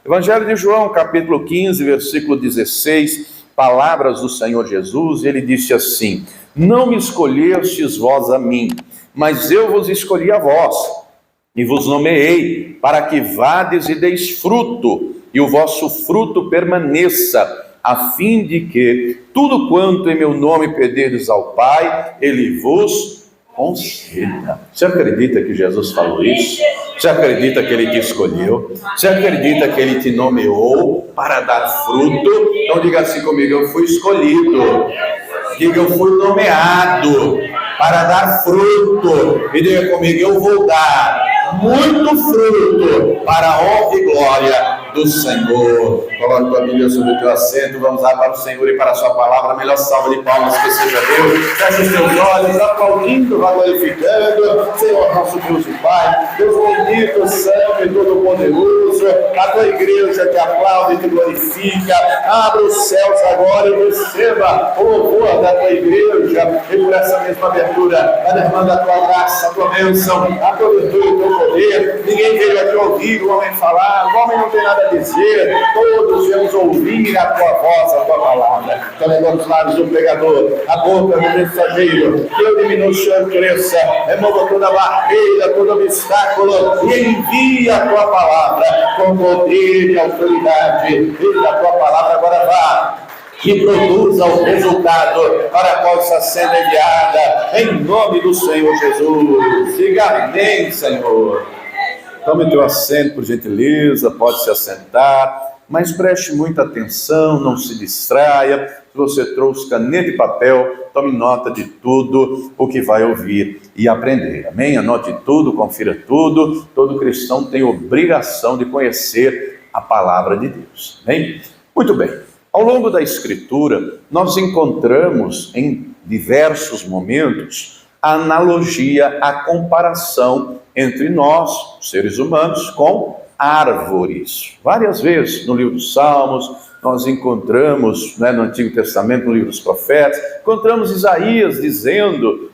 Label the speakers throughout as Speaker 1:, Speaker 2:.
Speaker 1: Evangelho de João, capítulo 15, versículo 16, palavras do Senhor Jesus, ele disse assim: não me escolhestes vós a mim, mas eu vos escolhi a vós, e vos nomeei, para que vades e deis fruto, e o vosso fruto permaneça, a fim de que tudo quanto em meu nome pedirdes ao Pai, Ele vos conceda. Você acredita que Jesus falou isso? Você acredita que Ele te escolheu? Você acredita que Ele te nomeou para dar fruto? Então diga assim comigo: eu fui escolhido. Diga: eu fui nomeado para dar fruto. E diga comigo: eu vou dar muito fruto para a honra e glória do Senhor. Coloque tua Bíblia sobre o teu assento. Vamos lá para o Senhor e para a sua palavra. A melhor salva de palmas que você já deu. Feche os teus olhos, aplaudindo, vai glorificando. Senhor nosso Deus e Pai, Deus bendito, santo e todo-poderoso, a tua igreja te aplaude e te glorifica. Abra os céus agora e receba o louvor da tua igreja. E por essa mesma abertura, vai derramando a tua graça, a tua bênção, a tua virtude e o teu poder. Ninguém veio aqui ouvir o homem falar, o homem não tem nada a dizer, todos vamos ouvir a tua voz, a tua palavra. Então, os lábios do pregador, a boca do mensageiro, que eu diminua, o Senhor cresça, remova toda barreira, todo obstáculo, e envia a tua palavra com poder e autoridade. E a tua palavra agora vá que produza o resultado para a qual está sendo enviada, em nome do Senhor Jesus. Diga amém, Senhor. Tome teu assento, por gentileza, pode se assentar, mas preste muita atenção, não se distraia. Se você trouxe caneta e papel, tome nota de tudo o que vai ouvir e aprender, amém? Anote tudo, confira tudo. Todo cristão tem obrigação de conhecer a palavra de Deus, amém? Muito bem, ao longo da Escritura, nós encontramos em diversos momentos a analogia, a comparação entre nós, seres humanos, com árvores. Várias vezes no livro dos Salmos, nós encontramos, no Antigo Testamento, no livro dos Profetas, encontramos Isaías dizendo,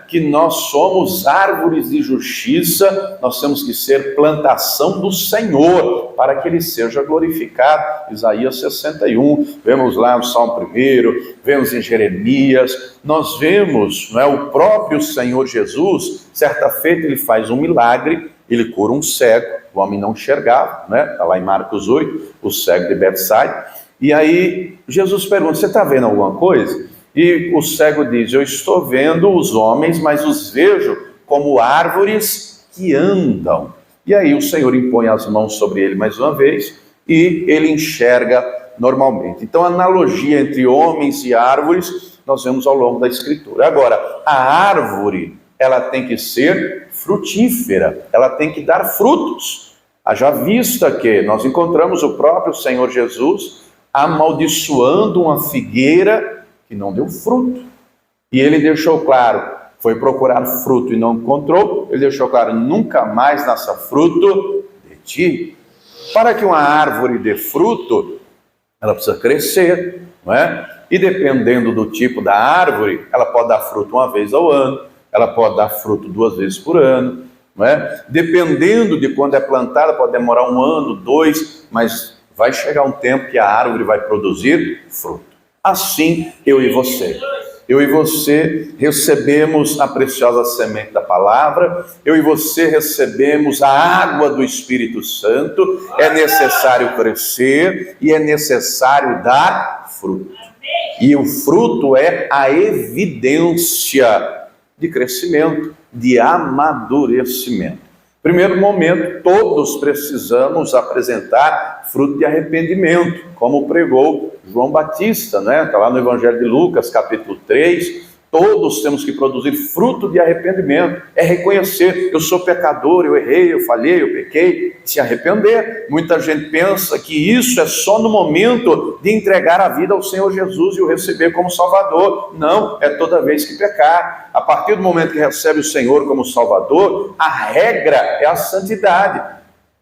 Speaker 1: que nós somos árvores de justiça, nós temos que ser plantação do Senhor, para que Ele seja glorificado. Isaías 61, vemos lá no Salmo 1, vemos em Jeremias, nós vemos, o próprio Senhor Jesus, certa feita Ele faz um milagre, Ele cura um cego, o homem não enxergava, está lá em Marcos 8, o cego de Betsaida, e aí Jesus pergunta: você está vendo alguma coisa? E o cego diz: eu estou vendo os homens, mas os vejo como árvores que andam. E aí o Senhor impõe as mãos sobre ele mais uma vez, e ele enxerga normalmente. Então, a analogia entre homens e árvores, nós vemos ao longo da Escritura. Agora, a árvore, ela tem que ser frutífera, ela tem que dar frutos. Haja vista que nós encontramos o próprio Senhor Jesus amaldiçoando uma figueira que não deu fruto. E ele deixou claro, foi procurar fruto e não encontrou, ele deixou claro: nunca mais nasça fruto de ti. Para que uma árvore dê fruto, ela precisa crescer, E dependendo do tipo da árvore, ela pode dar fruto uma vez ao ano, ela pode dar fruto 2 vezes por ano, Dependendo de quando é plantada, pode demorar 1 ano, 2, mas vai chegar um tempo que a árvore vai produzir fruto. Assim, eu e você recebemos a preciosa semente da palavra, eu e você recebemos a água do Espírito Santo. É necessário crescer e é necessário dar fruto. E o fruto é a evidência de crescimento, de amadurecimento. Primeiro momento, todos precisamos apresentar fruto de arrependimento, como pregou João Batista, Está lá no Evangelho de Lucas, capítulo 3, todos temos que produzir fruto de arrependimento, é reconhecer: eu sou pecador, eu errei, eu falhei, eu pequei, se arrepender. Muita gente pensa que isso é só no momento de entregar a vida ao Senhor Jesus e o receber como Salvador. Não, é toda vez que pecar. A partir do momento que recebe o Senhor como Salvador, a regra é a santidade.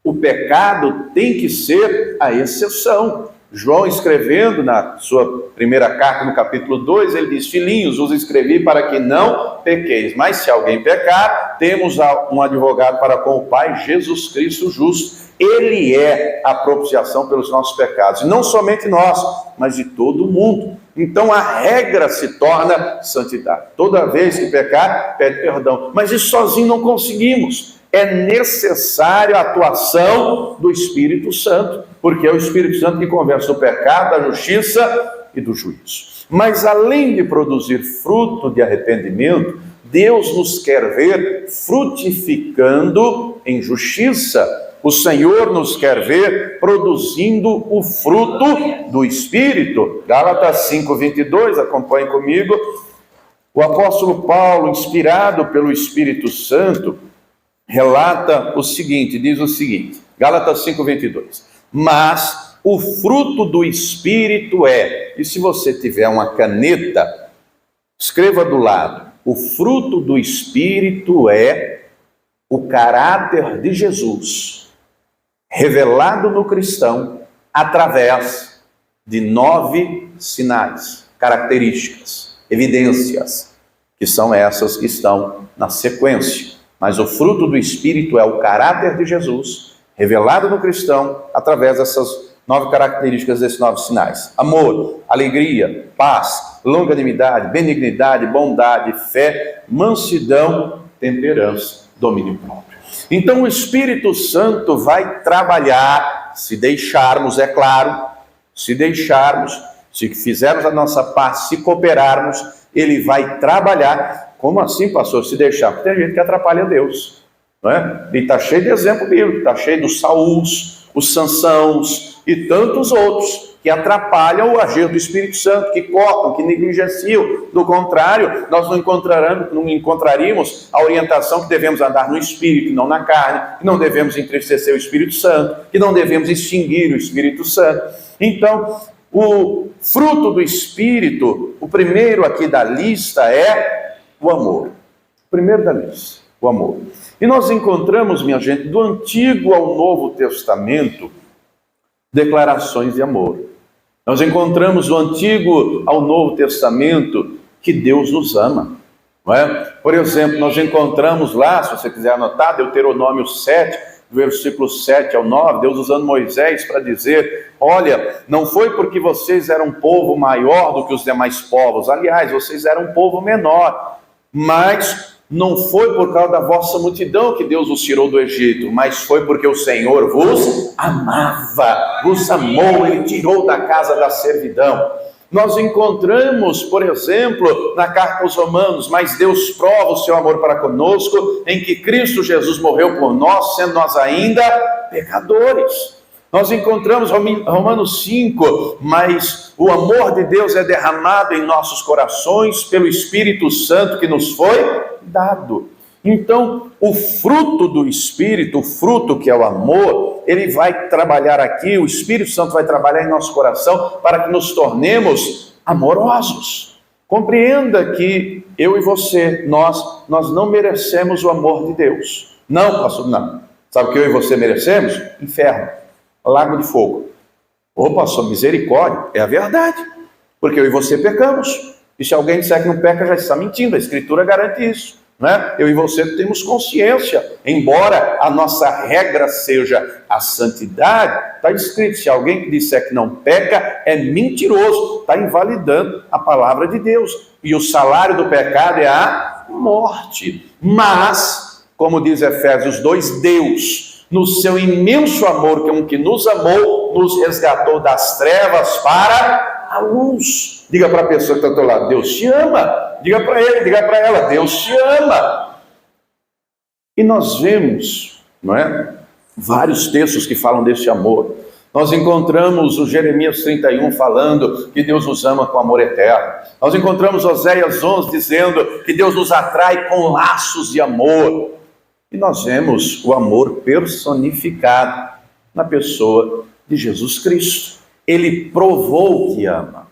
Speaker 1: O pecado tem que ser a exceção. João, escrevendo na sua primeira carta, no capítulo 2, ele diz: filhinhos, os escrevi para que não pequeis, mas se alguém pecar, temos um advogado para com o Pai, Jesus Cristo justo. Ele é a propiciação pelos nossos pecados, e não somente nós, mas de todo o mundo. Então a regra se torna santidade. Toda vez que pecar, pede perdão. Mas isso sozinho não conseguimos. É necessária a atuação do Espírito Santo, porque é o Espírito Santo que convence do pecado, da justiça e do juízo. Mas além de produzir fruto de arrependimento, Deus nos quer ver frutificando em justiça. O Senhor nos quer ver produzindo o fruto do Espírito. Gálatas 5:22, acompanhe comigo. O apóstolo Paulo, inspirado pelo Espírito Santo, relata o seguinte, diz o seguinte, Gálatas 5:22. Mas o fruto do Espírito é, e se você tiver uma caneta, escreva do lado, o fruto do Espírito é o caráter de Jesus, revelado no cristão através de 9 sinais, características, evidências, que são essas que estão na sequência. Mas o fruto do Espírito é o caráter de Jesus, revelado no cristão através dessas 9 características, desses 9 sinais: amor, alegria, paz, longanimidade, benignidade, bondade, fé, mansidão, temperança, domínio próprio. Então o Espírito Santo vai trabalhar, se deixarmos, é claro, se deixarmos, se fizermos a nossa parte, se cooperarmos, ele vai trabalhar. Como assim, pastor, se deixar? Porque tem gente que atrapalha Deus, não é? E está cheio de exemplo bíblico, está cheio dos Saúls, os Sansãos e tantos outros que atrapalham o agir do Espírito Santo, que cortam, que negligenciam. Do contrário, nós não encontraríamos a orientação que devemos andar no Espírito e não na carne, que não devemos entristecer o Espírito Santo, que não devemos extinguir o Espírito Santo. Então, o fruto do Espírito, o primeiro aqui da lista é o amor. O primeiro da lista, o amor. E nós encontramos, minha gente, do Antigo ao Novo Testamento, declarações de amor. Nós encontramos do Antigo ao Novo Testamento que Deus nos ama, não é? Por exemplo, nós encontramos lá, se você quiser anotar, Deuteronômio 7, versículo 7 ao 9, Deus usando Moisés para dizer: olha, não foi porque vocês eram um povo maior do que os demais povos, aliás, vocês eram um povo menor, mas não foi por causa da vossa multidão que Deus os tirou do Egito, mas foi porque o Senhor vos amava, vos amou, Ele tirou da casa da servidão. Nós encontramos, por exemplo, na carta aos Romanos: mas Deus prova o seu amor para conosco, em que Cristo Jesus morreu por nós, sendo nós ainda pecadores. Nós encontramos Romanos 5, mas o amor de Deus é derramado em nossos corações pelo Espírito Santo que nos foi dado. Então, o fruto do Espírito, o fruto que é o amor, ele vai trabalhar aqui, o Espírito Santo vai trabalhar em nosso coração para que nos tornemos amorosos. Compreenda que eu e você, nós não merecemos o amor de Deus. Não, pastor, não. Sabe o que eu e você merecemos? Inferno, lago de fogo. Ô, pastor, misericórdia, é a verdade. Porque eu e você pecamos. E se alguém disser que não peca, já está mentindo. A Escritura garante isso. Né? Eu e você temos consciência, embora a nossa regra seja a santidade, está escrito: se alguém que disser que não peca é mentiroso, está invalidando a palavra de Deus, e o salário do pecado é a morte. Mas, como diz Efésios 2, Deus, no seu imenso amor, que nos amou, nos resgatou das trevas para a luz. Diga para a pessoa que está ao teu lado: Deus te ama. Diga para ele, diga para ela: Deus te ama. E nós vemos, não é, vários textos que falam desse amor. Nós encontramos o Jeremias 31 falando que Deus nos ama com amor eterno. Nós encontramos Oséias 11 dizendo que Deus nos atrai com laços de amor. E nós vemos o amor personificado na pessoa de Jesus Cristo. Ele provou que ama,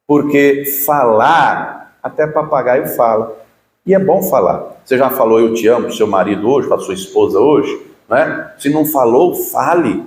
Speaker 1: porque falar, até papagaio fala, e é bom falar. Você já falou eu te amo para o seu marido hoje, para a sua esposa hoje, né? Se não falou, fale.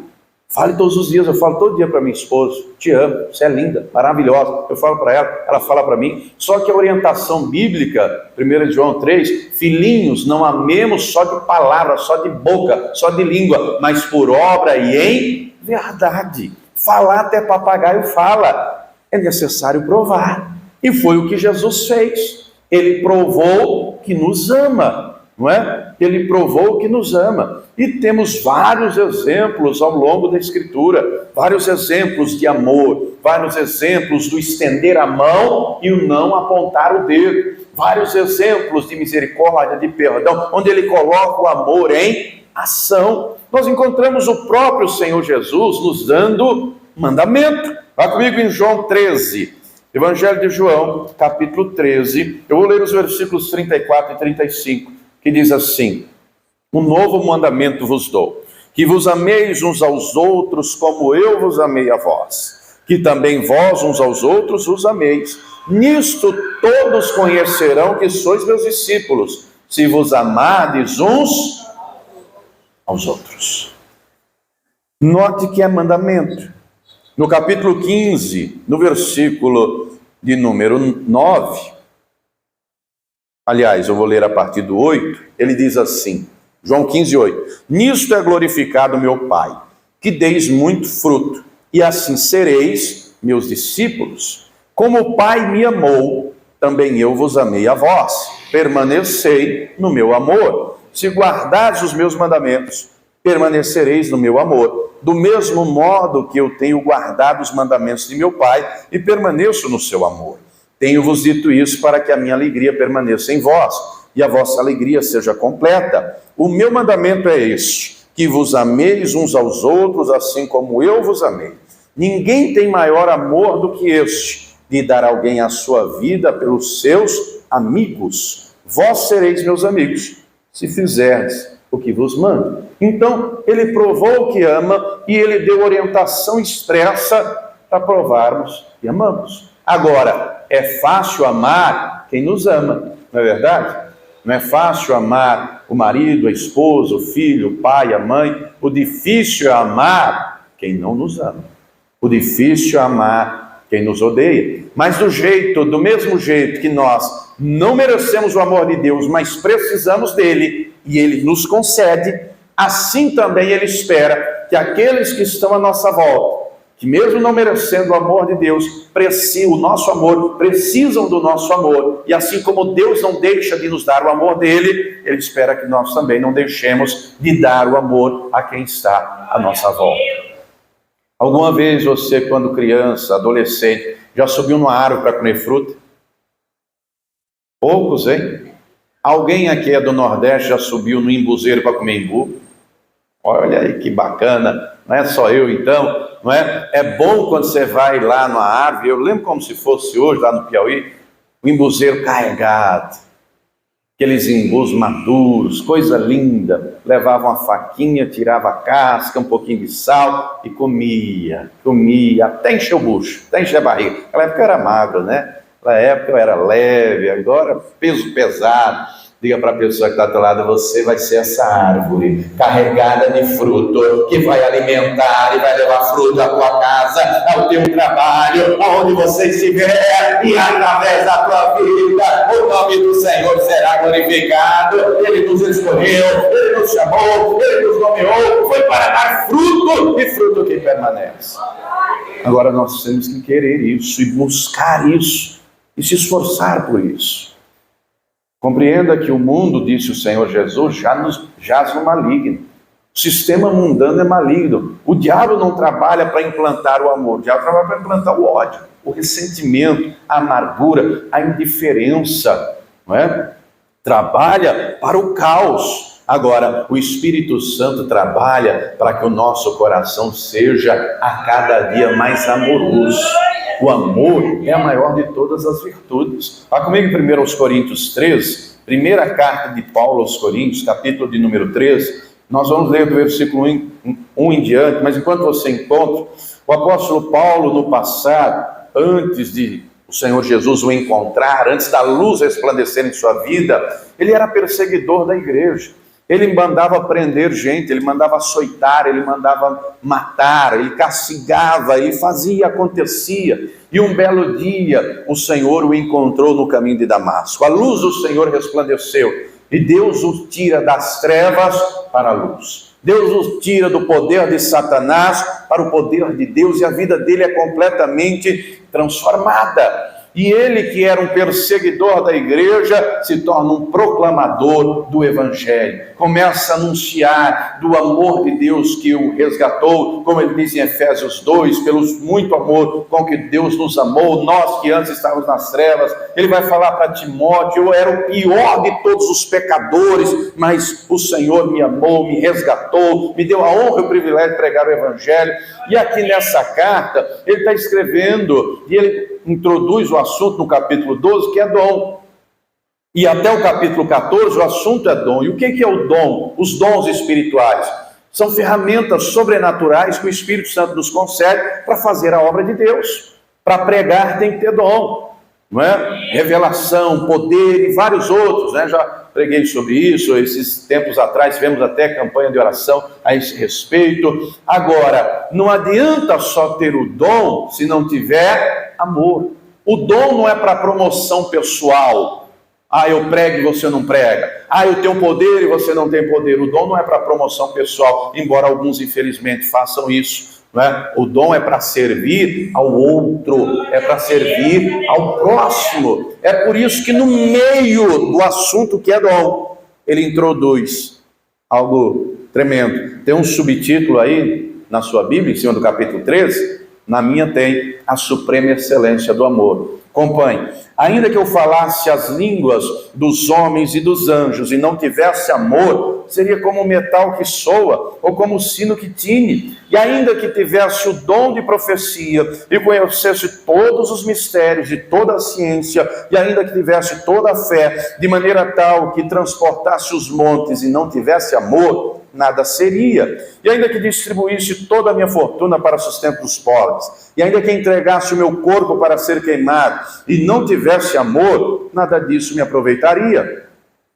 Speaker 1: Fale todos os dias. Eu falo todo dia para minha esposa: te amo, você é linda, maravilhosa. Eu falo para ela fala para mim. Só que a orientação bíblica, 1 João 3, filhinhos, não amemos só de palavra, só de boca, só de língua, mas por obra e em verdade. Falar até papagaio fala. É necessário provar. E foi o que Jesus fez. Ele provou que nos ama, não é? Ele provou que nos ama. E temos vários exemplos ao longo da Escritura, vários exemplos de amor, vários exemplos do estender a mão e o não apontar o dedo, vários exemplos de misericórdia, de perdão, onde ele coloca o amor em ação. Nós encontramos o próprio Senhor Jesus nos dando mandamento. Vá comigo em João 13, Evangelho de João, capítulo 13, eu vou ler os versículos 34 e 35, que diz assim: um novo mandamento vos dou, que vos ameis uns aos outros como eu vos amei a vós, que também vós uns aos outros vos ameis. Nisto todos conhecerão que sois meus discípulos, se vos amardes uns aos outros. Note que é mandamento. No capítulo 15, no versículo de número 9, aliás, eu vou ler a partir do 8, ele diz assim, João 15, 8, nisto é glorificado meu Pai, que deis muito fruto, e assim sereis meus discípulos. Como o Pai me amou, também eu vos amei a vós. Permanecei no meu amor. Se guardardes os meus mandamentos, permanecereis no meu amor, do mesmo modo que eu tenho guardado os mandamentos de meu Pai e permaneço no seu amor. Tenho-vos dito isso para que a minha alegria permaneça em vós e a vossa alegria seja completa. O meu mandamento é este, que vos ameis uns aos outros assim como eu vos amei. Ninguém tem maior amor do que este, de dar alguém a sua vida pelos seus amigos. Vós sereis meus amigos, se fizerdes o que vos mando. Então, ele provou que ama e ele deu orientação expressa para provarmos que amamos. Agora, é fácil amar quem nos ama, não é verdade? Não é fácil amar o marido, a esposa, o filho, o pai, a mãe. O difícil é amar quem não nos ama. O difícil é amar quem nos odeia. Mas do mesmo jeito que nós não merecemos o amor de Deus, mas precisamos dele, e ele nos concede, assim também ele espera que aqueles que estão à nossa volta, que mesmo não merecendo o amor de Deus, o nosso amor, precisam do nosso amor, e assim como Deus não deixa de nos dar o amor dele, ele espera que nós também não deixemos de dar o amor a quem está à nossa volta. Alguma vez você, quando criança, adolescente, já subiu numa árvore para comer fruta? Poucos, hein? Alguém aqui é do Nordeste, já subiu no imbuzeiro para comer imbu? Olha aí que bacana, não é só eu então, não é? É bom quando você vai lá na árvore, eu lembro como se fosse hoje lá no Piauí, o imbuzeiro carregado, aqueles imbus maduros, coisa linda, levava uma faquinha, tirava a casca, um pouquinho de sal e comia, até encher o bucho, até encher a barriga. Naquela época eu era magro, né? Naquela época eu era leve, agora peso pesado. Diga para a pessoa que está do teu lado, você vai ser essa árvore carregada de fruto, que vai alimentar e vai levar fruto à tua casa, ao teu trabalho, aonde você estiver, e através da tua vida, o nome do Senhor será glorificado. Ele nos escolheu, Ele nos chamou, Ele nos nomeou, foi para dar fruto, e fruto que permanece. Agora nós temos que querer isso, e buscar isso, e se esforçar por isso. Compreenda que o mundo, disse o Senhor Jesus, jaz no maligno. O sistema mundano é maligno. O diabo não trabalha para implantar o amor, o diabo trabalha para implantar o ódio, o ressentimento, a amargura, a indiferença, não é? Trabalha para o caos. Agora, o Espírito Santo trabalha para que o nosso coração seja a cada dia mais amoroso. O amor é a maior de todas as virtudes. Vá comigo em 1 Coríntios 13, primeira carta de Paulo aos Coríntios, capítulo de número 13. Nós vamos ler do versículo 1 em diante, mas enquanto você encontra, o apóstolo Paulo no passado, antes de o Senhor Jesus o encontrar, antes da luz resplandecer em sua vida, ele era perseguidor da igreja. Ele mandava prender gente, ele mandava açoitar, ele mandava matar, ele castigava, ele fazia, acontecia. E um belo dia o Senhor o encontrou no caminho de Damasco. A luz do Senhor resplandeceu e Deus o tira das trevas para a luz. Deus o tira do poder de Satanás para o poder de Deus e a vida dele é completamente transformada. E ele, que era um perseguidor da igreja, se torna um proclamador do Evangelho. Começa a anunciar do amor de Deus que o resgatou, como ele diz em Efésios 2, pelo muito amor com que Deus nos amou, nós que antes estávamos nas trevas. Ele vai falar para Timóteo: eu era o pior de todos os pecadores, mas o Senhor me amou, me resgatou, me deu a honra e o privilégio de pregar o Evangelho. E aqui nessa carta, ele está escrevendo, e ele introduz o assunto no capítulo 12, que é dom. E até o capítulo 14, o assunto é dom. E o que é o dom? Os dons espirituais. São ferramentas sobrenaturais que o Espírito Santo nos concede para fazer a obra de Deus. Para pregar tem que ter dom, não é? Revelação, poder e vários outros, né? Já preguei sobre isso, esses tempos atrás tivemos até campanha de oração a esse respeito. Agora, não adianta só ter o dom se não tiver amor. O dom não é para promoção pessoal. Ah, eu prego e você não prega. Ah, eu tenho poder e você não tem poder. O dom não é para promoção pessoal, embora alguns infelizmente façam isso. Não é? O dom é para servir ao outro, é para servir ao próximo. É por isso que no meio do assunto que é dom, ele introduz algo tremendo. Tem um subtítulo aí na sua Bíblia, em cima do capítulo 13, na minha tem: a suprema excelência do amor. Acompanhe. Ainda que eu falasse as línguas dos homens e dos anjos e não tivesse amor, seria como o metal que soa ou como o sino que tine. E ainda que tivesse o dom de profecia e conhecesse todos os mistérios de toda a ciência, e ainda que tivesse toda a fé, de maneira tal que transportasse os montes e não tivesse amor, nada seria. E ainda que distribuísse toda a minha fortuna para sustento dos pobres, e ainda que entregasse o meu corpo para ser queimado, e não tivesse amor, nada disso me aproveitaria.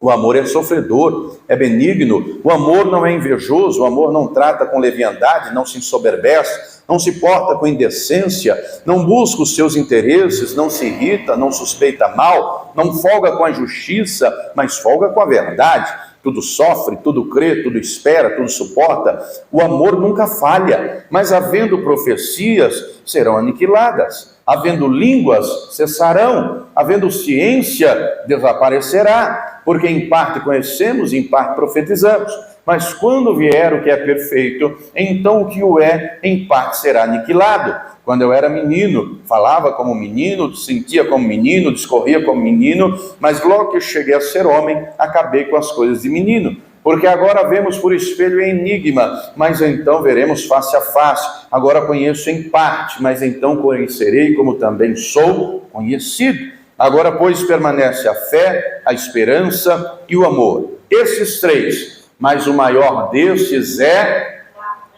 Speaker 1: O amor é sofredor, é benigno, o amor não é invejoso, o amor não trata com leviandade, não se ensoberbece, não se porta com indecência, não busca os seus interesses, não se irrita, não suspeita mal, não folga com a justiça, mas folga com a verdade. Tudo sofre, tudo crê, tudo espera, tudo suporta. O amor nunca falha, mas havendo profecias, serão aniquiladas. Havendo línguas, cessarão. Havendo ciência, desaparecerá. Porque em parte conhecemos, em parte profetizamos. Mas quando vier o que é perfeito, então o que o é, em parte será aniquilado. Quando eu era menino, falava como menino, sentia como menino, discorria como menino, mas logo que eu cheguei a ser homem, acabei com as coisas de menino. Porque agora vemos por espelho em enigma, mas então veremos face a face. Agora conheço em parte, mas então conhecerei como também sou conhecido. Agora, pois, permanece a fé, a esperança e o amor. Esses três, mas o maior destes é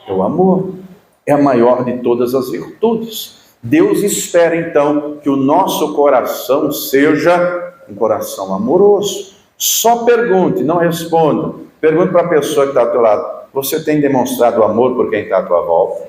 Speaker 1: o amor. É a maior de todas as virtudes. Deus espera então que o nosso coração seja um coração amoroso. Só pergunte, não responda. Pergunte para a pessoa que está ao teu lado: você tem demonstrado amor por quem está à tua volta?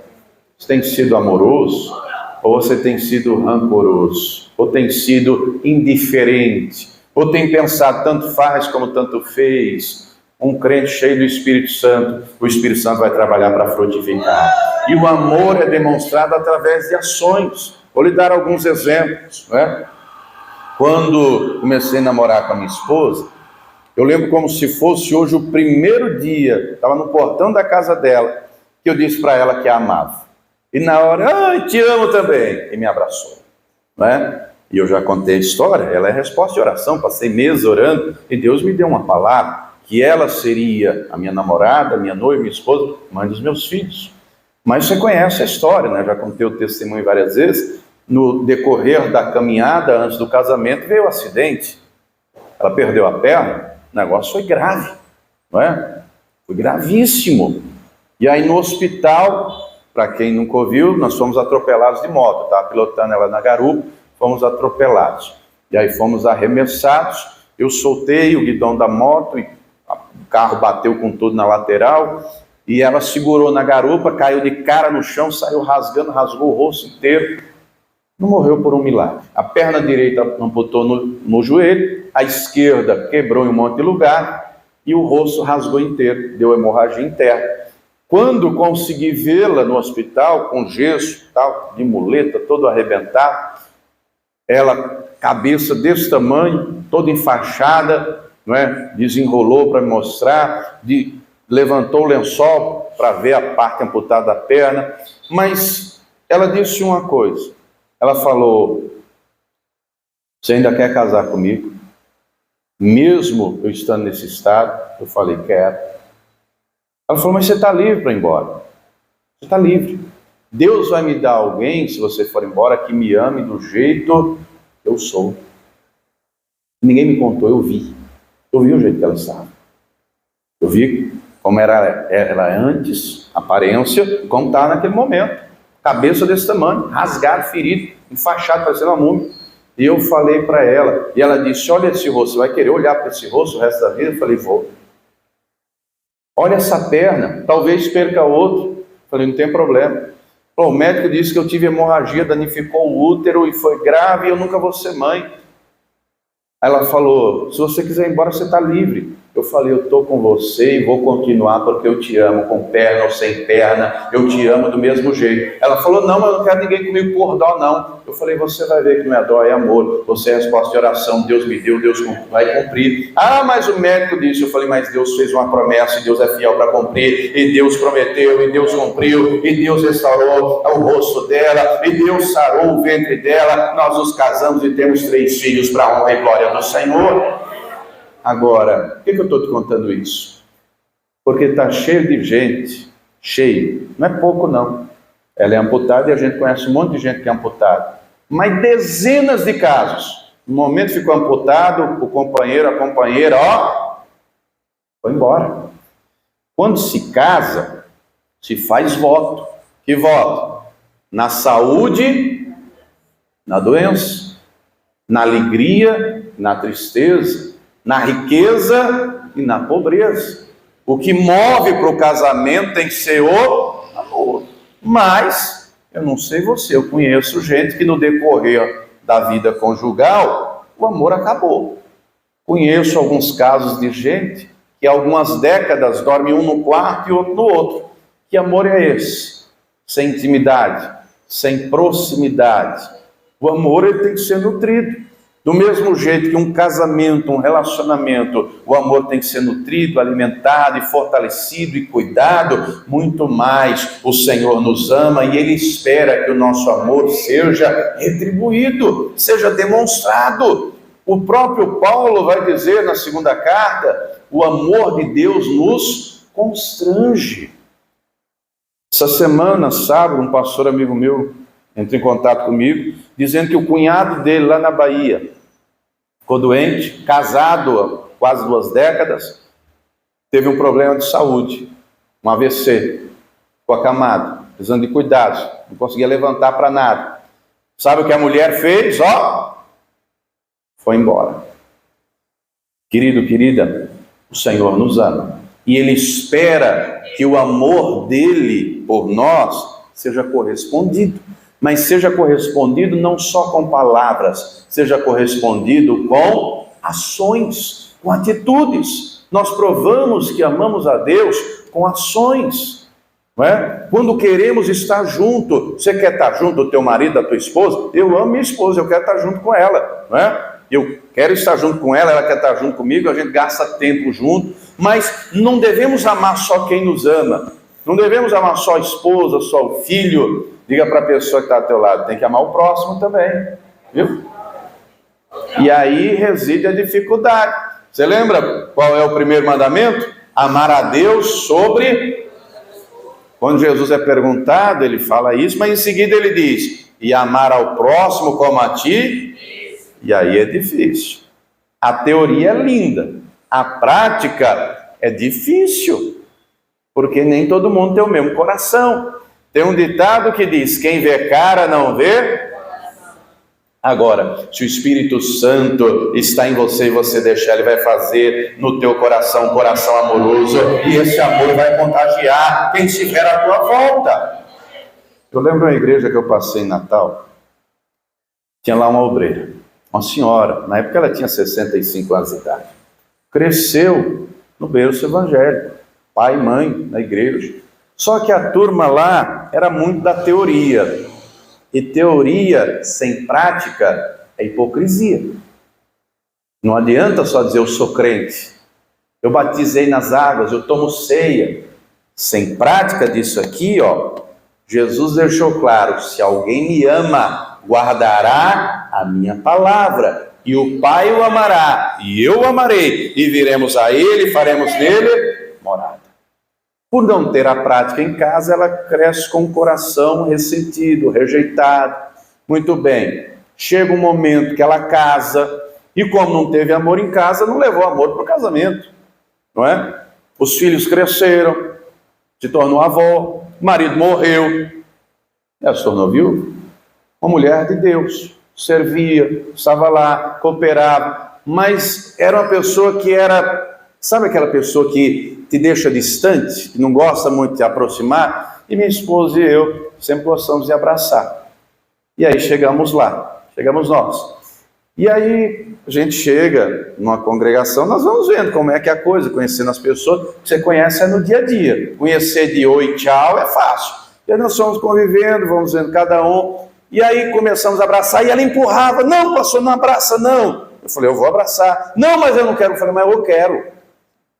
Speaker 1: Você tem sido amoroso? Ou você tem sido rancoroso? Ou tem sido indiferente? Ou tem pensado tanto faz como tanto fez? Um crente cheio do Espírito Santo, o Espírito Santo vai trabalhar para frutificar. E o amor é demonstrado através de ações. Vou lhe dar alguns exemplos, né? Quando comecei a namorar com a minha esposa, eu lembro como se fosse hoje o primeiro dia, estava no portão da casa dela, que eu disse para ela que a amava. E na hora, te amo também, e me abraçou, né? E eu já contei a história, ela é resposta de oração, passei meses orando, e Deus me deu uma palavra, que ela seria a minha namorada, minha noiva, minha esposa, mãe dos meus filhos. Mas você conhece a história, né? Já contei o testemunho várias vezes. No decorrer da caminhada, antes do casamento, veio o acidente. Ela perdeu a perna, o negócio foi grave, não é? Foi gravíssimo. E aí no hospital, para quem nunca ouviu, nós fomos atropelados de moto. Estava pilotando ela na garupa, fomos atropelados. E aí fomos arremessados, eu soltei o guidão da moto e carro bateu com tudo na lateral, e ela segurou na garupa, caiu de cara no chão, saiu rasgando, rasgou o rosto inteiro. Não morreu por um milagre. A perna direita amputou no joelho, a esquerda quebrou em um monte de lugar, e o rosto rasgou inteiro, deu hemorragia interna. Quando consegui vê-la no hospital, com gesso, tal, de muleta, todo arrebentado, ela, cabeça desse tamanho, toda enfaixada, não é? Desenrolou para me mostrar, levantou o lençol para ver a parte amputada da perna, mas ela disse uma coisa, ela falou: você ainda quer casar comigo? Mesmo eu estando nesse estado? Eu falei: quero. Ela falou: mas você está livre para ir embora. Você está livre. Deus vai me dar alguém, se você for embora, que me ame do jeito que eu sou. Ninguém me contou, eu vi. Eu vi o jeito que ela estava. Eu vi como era antes, aparência, como está naquele momento. Cabeça desse tamanho, rasgado, ferido, enfaixado, parecendo uma múmia. E eu falei para ela, e ela disse: olha esse rosto, você vai querer olhar para esse rosto o resto da vida? Eu falei: vou. Olha essa perna, talvez perca outro. Eu falei: não tem problema. O médico disse que eu tive hemorragia, danificou o útero e foi grave, e eu nunca vou ser mãe. Aí ela falou: se você quiser ir embora, você está livre. Eu falei: eu estou com você e vou continuar porque eu te amo, com perna ou sem perna, eu te amo do mesmo jeito. Ela falou: não, mas eu não quero ninguém comigo por dó, não. Eu falei: você vai ver que não é dó, é amor. Você é resposta de oração, Deus me deu, Deus vai cumprir. Ah, mas o médico disse. Eu falei: mas Deus fez uma promessa e Deus é fiel para cumprir, e Deus prometeu, e Deus cumpriu, e Deus restaurou o rosto dela, e Deus sarou o ventre dela. Nós nos casamos e temos 3 filhos para a honra e glória do Senhor. Agora, por que eu estou te contando isso? Porque está cheio de gente, cheio, não é pouco não. Ela é amputada e a gente conhece um monte de gente que é amputada. Mas dezenas de casos. No momento que ficou amputado, o companheiro, a companheira, foi embora. Quando se casa, se faz voto. Que voto? Na saúde, na doença, na alegria, na tristeza, na riqueza e na pobreza. O que move para o casamento tem que ser o amor. Mas, eu não sei você, eu conheço gente que no decorrer da vida conjugal, o amor acabou. Conheço alguns casos de gente que há algumas décadas dorme um no quarto e outro no outro. Que amor é esse? Sem intimidade, sem proximidade. O amor ele tem que ser nutrido. Do mesmo jeito que um casamento, um relacionamento, o amor tem que ser nutrido, alimentado e fortalecido e cuidado, muito mais o Senhor nos ama e Ele espera que o nosso amor seja retribuído, seja demonstrado. O próprio Paulo vai dizer na segunda carta: o amor de Deus nos constrange. Essa semana, sábado, um pastor amigo meu entrou em contato comigo, dizendo que o cunhado dele lá na Bahia ficou doente, casado há quase 2 décadas, teve um problema de saúde, um AVC, ficou acamado, precisando de cuidados, não conseguia levantar para nada. Sabe o que a mulher fez? Foi embora. Querido, querida, o Senhor nos ama e Ele espera que o amor dele por nós seja correspondido. Mas seja correspondido não só com palavras, seja correspondido com ações, com atitudes. Nós provamos que amamos a Deus com ações, não é? Quando queremos estar junto, você quer estar junto do teu marido, da tua esposa? Eu amo minha esposa, eu quero estar junto com ela, não é? Eu quero estar junto com ela, ela quer estar junto comigo, a gente gasta tempo junto, mas não devemos amar só quem nos ama, não devemos amar só a esposa, só o filho. Diga para a pessoa que está ao teu lado: tem que amar o próximo também, viu? E aí reside a dificuldade. Você lembra qual é o primeiro mandamento? Amar a Deus sobre... Quando Jesus é perguntado, ele fala isso, mas em seguida ele diz: e amar ao próximo como a ti? E aí é difícil. A teoria é linda, a prática é difícil, porque nem todo mundo tem o mesmo coração. Tem um ditado que diz: quem vê cara não vê. Agora, se o Espírito Santo está em você e você deixar, ele vai fazer no teu coração um coração amoroso, e esse amor vai contagiar quem estiver à tua volta. Eu lembro uma igreja que eu passei em Natal, tinha lá uma obreira, uma senhora, na época ela tinha 65 anos de idade, cresceu no berço evangélico, pai e mãe na igreja, só que a turma lá era muito da teoria, e teoria sem prática é hipocrisia. Não adianta só dizer eu sou crente, eu batizei nas águas, eu tomo ceia. Sem prática disso aqui, Jesus deixou claro: se alguém me ama, guardará a minha palavra, e o Pai o amará, e eu o amarei, e viremos a ele, e faremos nele morada. Por não ter a prática em casa, ela cresce com o coração ressentido, rejeitado. Muito bem, chega um momento que ela casa, e como não teve amor em casa, não levou amor para o casamento, não é? Os filhos cresceram, se tornou avó, o marido morreu, ela se tornou viúva. Uma mulher de Deus, servia, estava lá, cooperava, mas era uma pessoa que era... Sabe aquela pessoa que te deixa distante, que não gosta muito de te aproximar? E minha esposa e eu sempre gostamos de abraçar. E aí chegamos lá, chegamos nós. E aí a gente chega numa congregação, nós vamos vendo como é que é a coisa, conhecendo as pessoas, que você conhece no dia a dia. Conhecer de oi, tchau é fácil. E aí nós fomos convivendo, vamos vendo cada um. E aí começamos a abraçar, e ela empurrava: não, pastor, não abraça não. Eu falei: eu vou abraçar. Não, mas eu não quero. Eu falei: mas eu quero.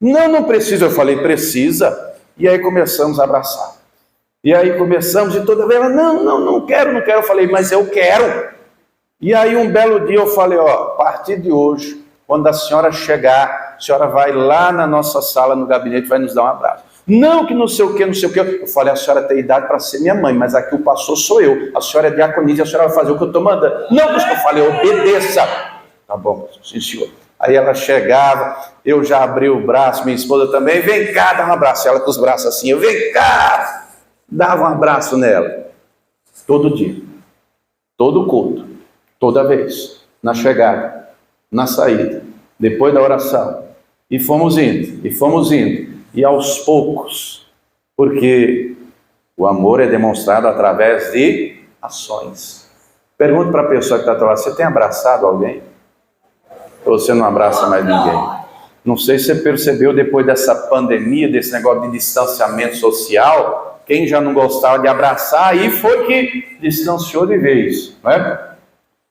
Speaker 1: Não, não precisa. Eu falei: precisa. E aí começamos a abraçar. E aí começamos, e toda vez ela: não quero. Eu falei: mas eu quero. E aí um belo dia eu falei: a partir de hoje, quando a senhora chegar, a senhora vai lá na nossa sala, no gabinete, vai nos dar um abraço. Não, que não sei o que. Eu falei: a senhora tem idade para ser minha mãe, mas aqui o pastor sou eu. A senhora é diaconisa, a senhora vai fazer o que eu estou mandando. Não, pastor, eu falei: obedeça. Tá bom, pastor, sim, senhor. Aí ela chegava, eu já abri o braço, minha esposa também: vem cá, dá um abraço. Ela com os braços assim: eu vem cá, dava um abraço nela. Todo dia, todo culto, toda vez, na chegada, na saída, depois da oração. E fomos indo, e aos poucos, porque o amor é demonstrado através de ações. Pergunto para a pessoa que está atrás: você tem abraçado alguém? Ou você não abraça mais ninguém? Não sei se você percebeu, depois dessa pandemia, desse negócio de distanciamento social, quem já não gostava de abraçar, aí foi que distanciou de vez, não é?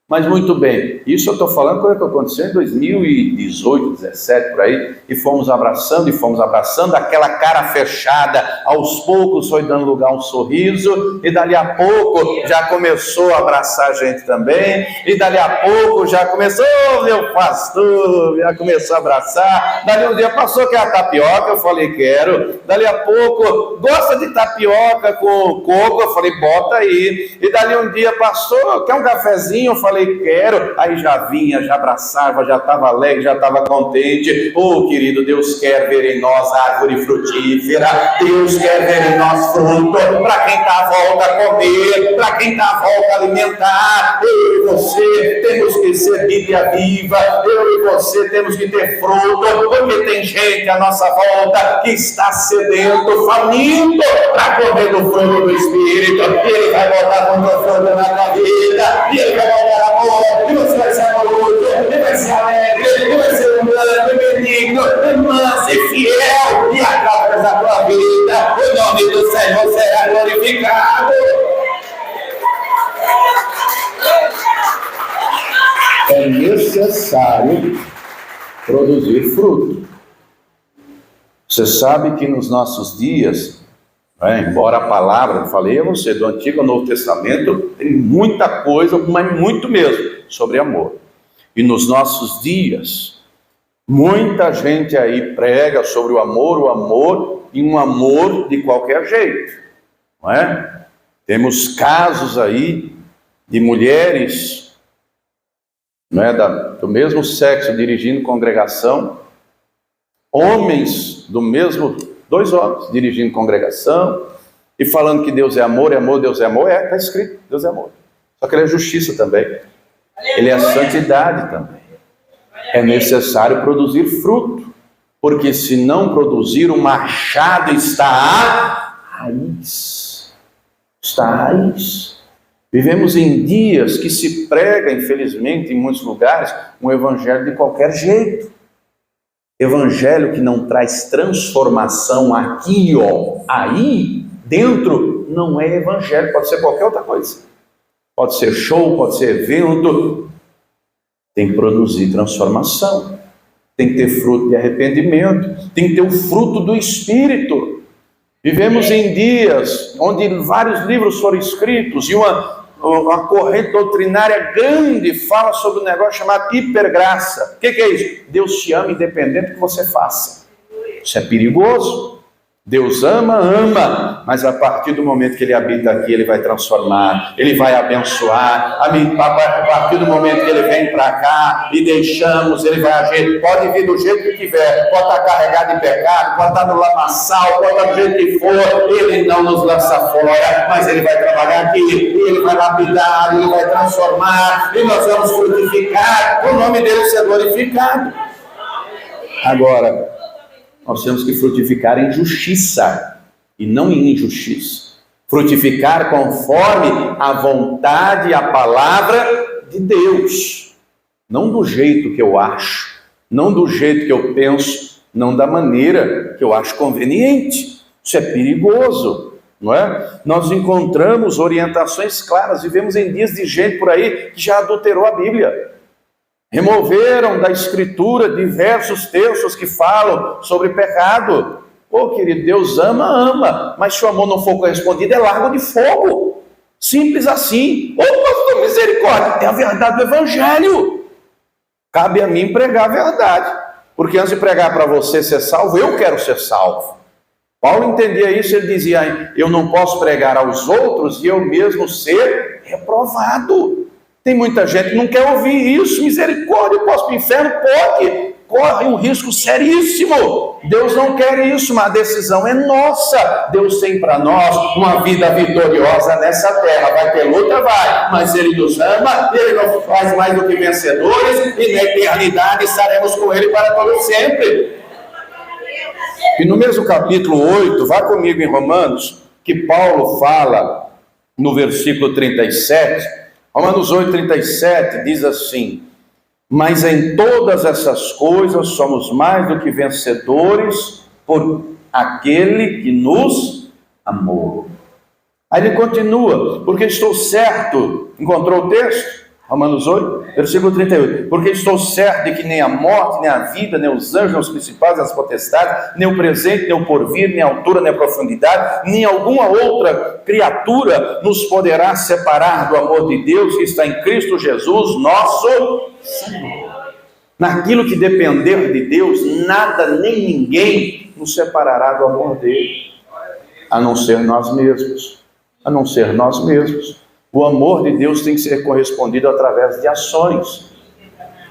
Speaker 1: Mas muito bem, isso eu estou falando coisa que aconteceu em 2018, 2017, por aí, e fomos abraçando, aquela cara fechada, aos poucos foi dando lugar a um sorriso, e dali a pouco já começou a abraçar a gente também, e dali a pouco já começou: meu pastor, já começou a abraçar. Dali um dia: passou que é a tapioca? Eu falei: quero. Dali a pouco: gosta de tapioca com coco? Eu falei: bota aí. E dali um dia: pastor, quer um cafezinho? Eu falei: quero. Aí já vinha, já abraçava, já estava alegre, já estava contente. Querido, Deus quer ver em nós árvore frutífera, Deus quer ver em nós fruto, para quem está à volta comer, para quem está à volta alimentar. Eu e você temos que ser Bíblia viva, eu e você temos que ter fruto, porque tem gente à nossa volta que está sedento, faminto, para comer do fruto do Espírito. E Ele vai botar muito fruto na tua vida, e Ele vai botar amor, e você vai ser amoroso, e vai ser alegre, e vai ser humano, e benigno, e manso e fiel, e através da tua vida, o nome do Senhor será glorificado. É necessário produzir fruto. Você sabe que nos nossos dias, embora a palavra, eu falei a você, do Antigo ao Novo Testamento, tem muita coisa, mas muito mesmo, sobre amor. E nos nossos dias, muita gente aí prega sobre o amor, e um amor de qualquer jeito, não é? Temos casos aí de mulheres, não é, do mesmo sexo dirigindo congregação, homens do mesmo, 2 homens dirigindo congregação e falando que Deus é amor, Deus é amor. Está escrito, Deus é amor. Só que Ele é justiça também. ele é santidade também. É necessário produzir fruto, porque se não produzir, o machado está à raiz. Está à raiz. Vivemos em dias que se prega, infelizmente, em muitos lugares, um evangelho de qualquer jeito. Evangelho que não traz transformação aqui, aí, dentro, não é evangelho, pode ser qualquer outra coisa. Pode ser show, pode ser evento. Tem que produzir transformação. Tem que ter fruto de arrependimento. Tem que ter o fruto do Espírito. Vivemos em dias onde vários livros foram escritos e uma corrente doutrinária grande fala sobre um negócio chamado hipergraça. O que é isso? Deus te ama independente do que você faça. Isso é perigoso. Deus ama, mas a partir do momento que Ele habita aqui, Ele vai transformar, Ele vai abençoar. A partir do momento que Ele vem para cá e deixamos, Ele vai agir. Pode vir do jeito que tiver, pode estar carregado de pecado, pode estar no lamaçal, pode estar do jeito que for, Ele não nos lança fora, mas Ele vai trabalhar aqui, Ele vai lapidar, Ele vai transformar, e nós vamos frutificar, o nome dEle ser glorificado. Agora, nós temos que frutificar em justiça e não em injustiça. Frutificar conforme a vontade e a palavra de Deus. Não do jeito que eu acho, não do jeito que eu penso, não da maneira que eu acho conveniente. Isso é perigoso, não é? Nós encontramos orientações claras, vivemos em dias de gente por aí que já adulterou a Bíblia. Removeram da Escritura diversos textos que falam sobre pecado. Querido, Deus ama, mas se o amor não for correspondido, é largo de fogo. Simples assim. Pastor, misericórdia, é a verdade do Evangelho. Cabe a mim pregar a verdade, porque antes de pregar para você ser salvo, eu quero ser salvo. Paulo entendia isso, ele dizia, eu não posso pregar aos outros e eu mesmo ser reprovado. Tem muita gente que não quer ouvir isso. Misericórdia, eu posso para o inferno? Pode. Corre um risco seríssimo. Deus não quer isso, mas a decisão é nossa. Deus tem para nós uma vida vitoriosa nessa terra. Vai ter luta? Vai. Mas Ele nos ama, Ele nos faz mais do que vencedores, e na eternidade estaremos com Ele para todo sempre. E no mesmo capítulo 8, vá comigo em Romanos, que Paulo fala no versículo 37, Romanos 8,37 diz assim, mas em todas essas coisas somos mais do que vencedores por aquele que nos amou. Aí ele continua, porque estou certo, encontrou o texto? Romanos 8, versículo 38, porque estou certo de que nem a morte, nem a vida, nem os anjos, nem os principados, nem as potestades, nem o presente, nem o porvir, nem a altura, nem a profundidade, nem alguma outra criatura nos poderá separar do amor de Deus que está em Cristo Jesus, nosso Senhor. Naquilo que depender de Deus, nada nem ninguém nos separará do amor dele, a não ser nós mesmos, a não ser nós mesmos. O amor de Deus tem que ser correspondido através de ações.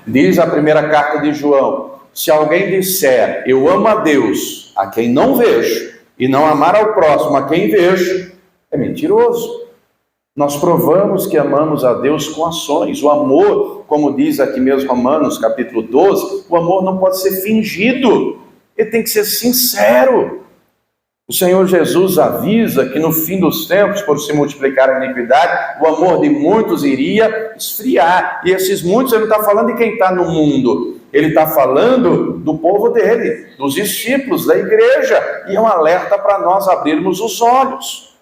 Speaker 1: Diz a primeira carta de João, se alguém disser, eu amo a Deus, a quem não vejo, e não amar ao próximo, a quem vejo, é mentiroso. Nós provamos que amamos a Deus com ações. O amor, como diz aqui mesmo Romanos capítulo 12, o amor não pode ser fingido, ele tem que ser sincero. O Senhor Jesus avisa que no fim dos tempos, por se multiplicar a iniquidade, o amor de muitos iria esfriar. E esses muitos, ele não está falando de quem está no mundo, ele está falando do povo dele, dos discípulos, da igreja. E é um alerta para nós abrirmos os olhos,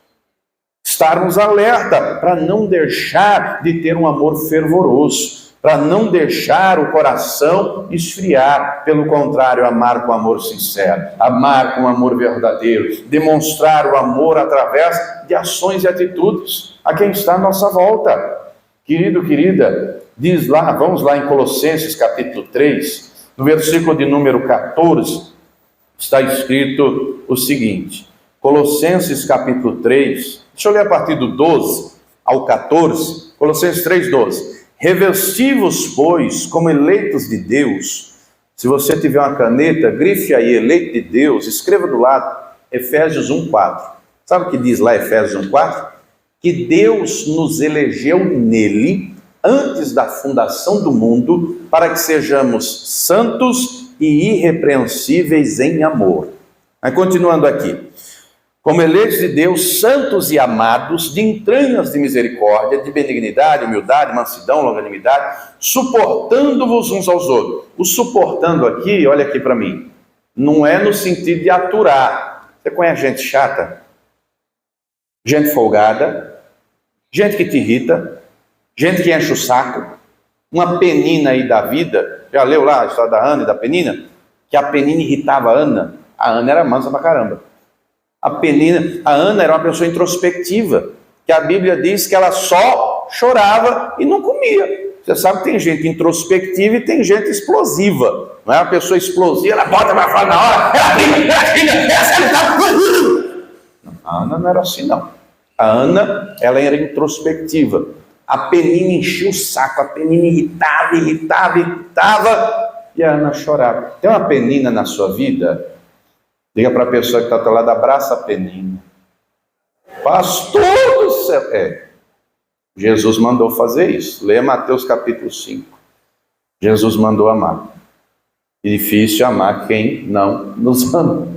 Speaker 1: estarmos alerta para não deixar de ter um amor fervoroso, para não deixar o coração esfriar, pelo contrário, amar com amor sincero, amar com amor verdadeiro, demonstrar o amor através de ações e atitudes a quem está à nossa volta. Querido, querida, diz lá, vamos lá em Colossenses capítulo 3, no versículo de número 14, está escrito o seguinte, Colossenses capítulo 3, deixa eu ler a partir do 12 ao 14, Colossenses 3, 12. Revesti-vos, pois, como eleitos de Deus. Se você tiver uma caneta, grife aí, eleito de Deus, escreva do lado, Efésios 1,4. Sabe o que diz lá Efésios 1,4? Que Deus nos elegeu nele, antes da fundação do mundo, para que sejamos santos e irrepreensíveis em amor. Mas continuando aqui. Como eleitos de Deus, santos e amados, de entranhas de misericórdia, de benignidade, humildade, mansidão, longanimidade, suportando-vos uns aos outros. O suportando aqui, olha aqui para mim, não é no sentido de aturar. Você conhece gente chata? Gente folgada? Gente que te irrita? Gente que enche o saco? Uma Penina aí da vida, já leu lá a história da Ana e da Penina? Que a Penina irritava a Ana. A Ana era mansa pra caramba. A Ana era uma pessoa introspectiva, que a Bíblia diz que ela só chorava e não comia. Você sabe que tem gente introspectiva e tem gente explosiva. Não é uma pessoa explosiva, ela bota pra fora na hora, a Ana não era assim, não. A Ana, ela era introspectiva. A Penina enchia o saco, a Penina irritava, e a Ana chorava. Tem uma Penina na sua vida? Diga para a pessoa que está ao teu lado, abraça a Penina. Pastor do céu. Jesus mandou fazer isso. Leia Mateus capítulo 5. Jesus mandou amar. É difícil amar quem não nos ama.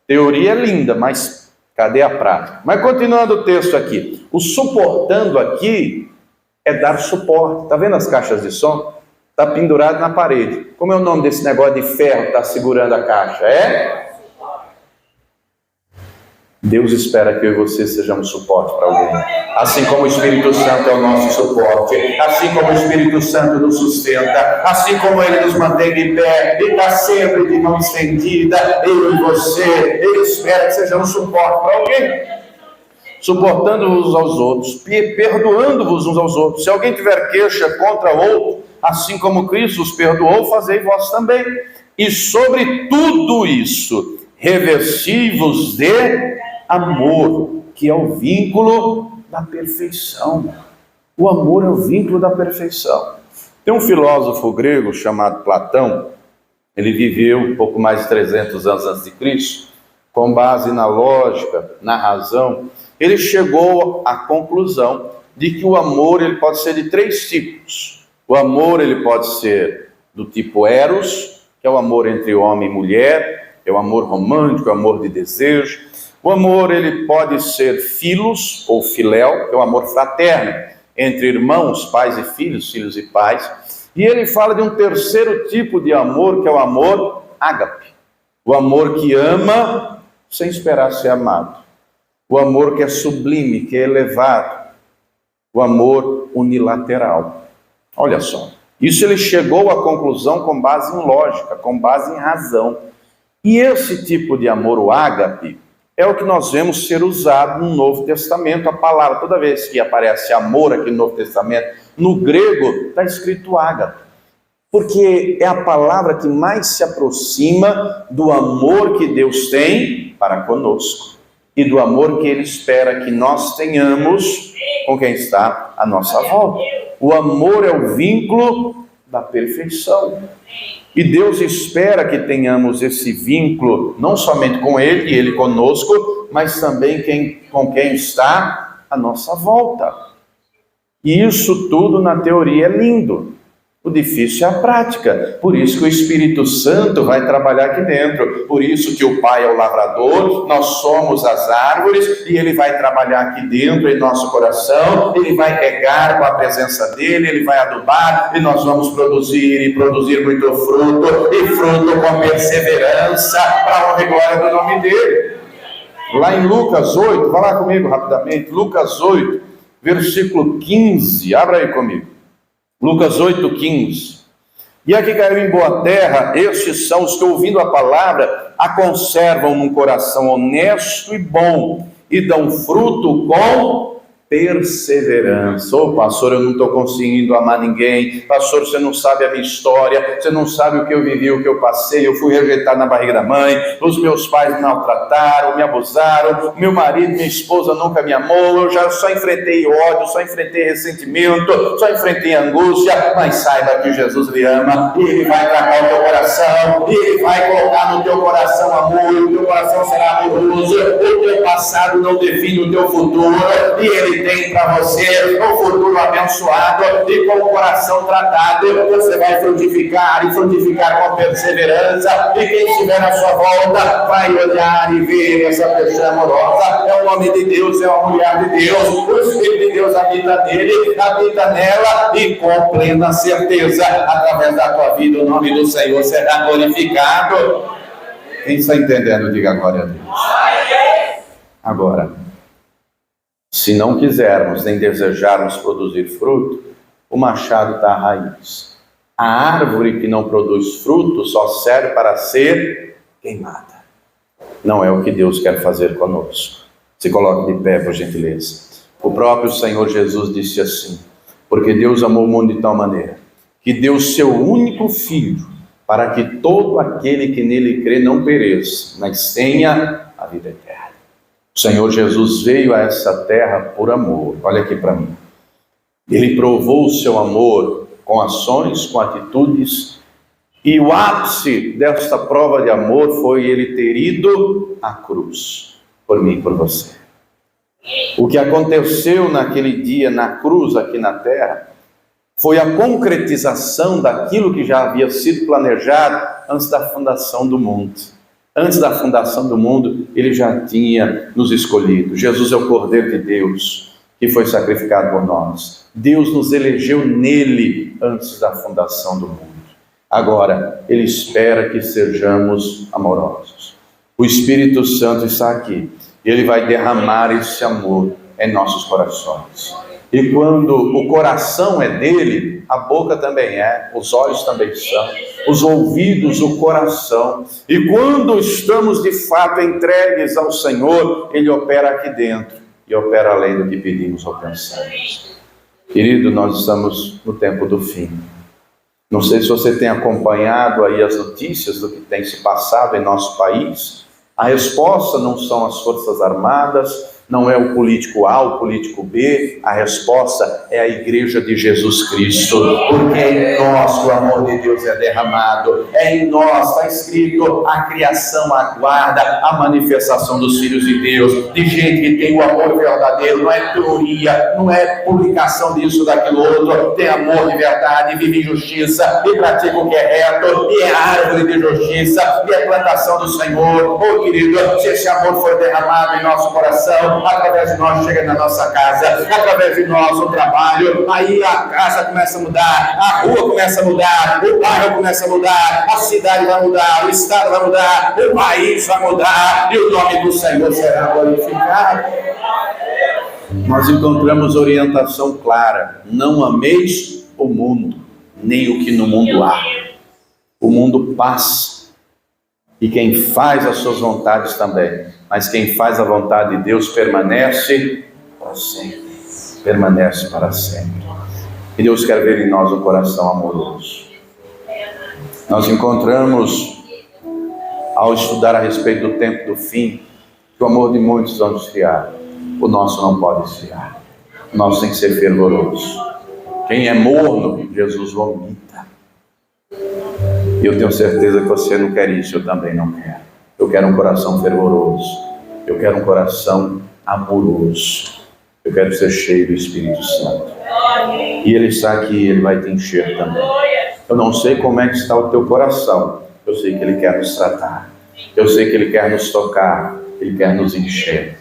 Speaker 1: Teoria é linda, mas cadê a prática? Mas continuando o texto aqui. O suportando aqui é dar suporte. Está vendo as caixas de som? Está pendurado na parede. Como é o nome desse negócio de ferro que está segurando a caixa? Deus espera que eu e você sejamos suporte para alguém. Assim como o Espírito Santo é o nosso suporte, assim como o Espírito Santo nos sustenta, assim como Ele nos mantém de pé e está sempre de mão estendida, eu e você, Ele espera que sejamos suporte para alguém. Suportando-vos aos outros, perdoando-vos uns aos outros. Se alguém tiver queixa contra outro, assim como Cristo os perdoou, fazei vós também. E sobre tudo isso, revesti-vos de amor, que é o vínculo da perfeição. O amor é o vínculo da perfeição. Tem um filósofo grego chamado Platão. Ele viveu um pouco mais de 300 anos antes de Cristo. Com base na lógica, na razão, ele chegou à conclusão de que o amor ele pode ser de 3 tipos. O amor ele pode ser do tipo eros, que é o amor entre homem e mulher, é o amor romântico, é o amor de desejo. O amor ele pode ser filos ou filéu, que é o amor fraterno, entre irmãos, pais e filhos, filhos e pais. E ele fala de um terceiro tipo de amor, que é o amor ágape. O amor que ama sem esperar ser amado. O amor que é sublime, que é elevado. O amor unilateral. Olha só, isso ele chegou à conclusão com base em lógica, com base em razão. E esse tipo de amor, o ágape, é o que nós vemos ser usado no Novo Testamento. A palavra, toda vez que aparece amor aqui no Novo Testamento, no grego está escrito ágape. Porque é a palavra que mais se aproxima do amor que Deus tem para conosco. E do amor que Ele espera que nós tenhamos com quem está à nossa volta. O amor é o vínculo da perfeição. E Deus espera que tenhamos esse vínculo, não somente com Ele e Ele conosco, mas também com quem está à nossa volta. E isso tudo na teoria é lindo. O difícil é a prática. Por isso que o Espírito Santo vai trabalhar aqui dentro. Por isso que o Pai é o lavrador, nós somos as árvores, e Ele vai trabalhar aqui dentro em nosso coração. Ele vai regar com a presença dEle, Ele vai adubar, e nós vamos produzir e produzir muito fruto, e fruto com perseverança, para a honra e glória do nome dEle. Lá em Lucas 8, vai lá comigo rapidamente, Lucas 8, versículo 15, abra aí comigo. Lucas 8,15. E aqui caiu em boa terra, estes são os que, ouvindo a palavra, a conservam num coração honesto e bom, e dão fruto com perseverança. Ô pastor, eu não estou conseguindo amar ninguém. Pastor, você não sabe a minha história, você não sabe o que eu vivi, o que eu passei. Eu fui rejeitado na barriga da mãe, os meus pais me maltrataram, me abusaram, meu marido, minha esposa nunca me amou, eu já só enfrentei ódio, só enfrentei ressentimento, só enfrentei angústia. Mas saiba que Jesus lhe ama, e Ele vai tratar o teu coração, e Ele vai colocar no teu coração amor, o teu coração será amoroso, o teu passado não define o teu futuro, e Ele tem para você o futuro abençoado e com o coração tratado, você vai frutificar e frutificar com perseverança, e quem estiver na sua volta vai olhar e ver essa pessoa amorosa. É o homem de Deus, é uma mulher de Deus, o Espírito de Deus habita nele, habita nela, e com plena certeza, através da tua vida, o nome do Senhor será glorificado. Quem está entendendo, diga glória a Deus. Agora, se não quisermos nem desejarmos produzir fruto, o machado está à raiz. A árvore que não produz fruto só serve para ser queimada. Não é o que Deus quer fazer conosco. Se coloque de pé, por gentileza. O próprio Senhor Jesus disse assim: porque Deus amou o mundo de tal maneira que deu o seu único Filho, para que todo aquele que nele crê não pereça, mas tenha a vida eterna. O Senhor Jesus veio a essa terra por amor. Olha aqui para mim. Ele provou o seu amor com ações, com atitudes, e o ápice desta prova de amor foi ele ter ido à cruz, por mim e por você. O que aconteceu naquele dia na cruz aqui na terra foi a concretização daquilo que já havia sido planejado antes da fundação do mundo. Antes da fundação do mundo, ele já tinha nos escolhido. Jesus é o Cordeiro de Deus, que foi sacrificado por nós. Deus nos elegeu nele antes da fundação do mundo. Agora, ele espera que sejamos amorosos. O Espírito Santo está aqui. Ele vai derramar esse amor em nossos corações. E quando o coração é dele, a boca também é, os olhos também são, os ouvidos, o coração. E quando estamos de fato entregues ao Senhor, ele opera aqui dentro e opera além do que pedimos ou pensamos. Querido, nós estamos no tempo do fim. Não sei se você tem acompanhado aí as notícias do que tem se passado em nosso país. A resposta não são as Forças Armadas, não é o político A, o político B, a resposta é a Igreja de Jesus Cristo, porque é em nós que o amor de Deus é derramado, é em nós, está escrito, a criação aguarda a manifestação dos filhos de Deus, de gente que tem o amor verdadeiro, não é teoria, não é publicação disso, daquilo outro, tem amor de verdade, vive em justiça, e pratica o que é reto, e é árvore de justiça, e é plantação do Senhor. Oh querido, se esse amor for derramado em nosso coração, através de nós chega na nossa casa, através de nós o trabalho, aí a casa começa a mudar, a rua começa a mudar, o bairro começa a mudar, a cidade vai mudar, o estado vai mudar, o país vai mudar, e o nome do Senhor será glorificado. Nós encontramos orientação clara: não ameis o mundo, nem o que no mundo há. O mundo passa, e quem faz as suas vontades também, mas quem faz a vontade de Deus permanece para sempre, permanece para sempre. E Deus quer ver em nós um coração amoroso. Nós encontramos, ao estudar a respeito do tempo do fim, que o amor de muitos vai esfriar. O nosso não pode esfriar, o nosso tem que ser fervoroso. Quem é morno, Jesus vomita. E eu tenho certeza que você não quer isso, eu também não quero. Eu quero um coração fervoroso, eu quero um coração amoroso, eu quero ser cheio do Espírito Santo. E Ele está aqui, Ele vai te encher também. Eu não sei como é que está o teu coração, eu sei que Ele quer nos tratar, eu sei que Ele quer nos tocar, Ele quer nos encher.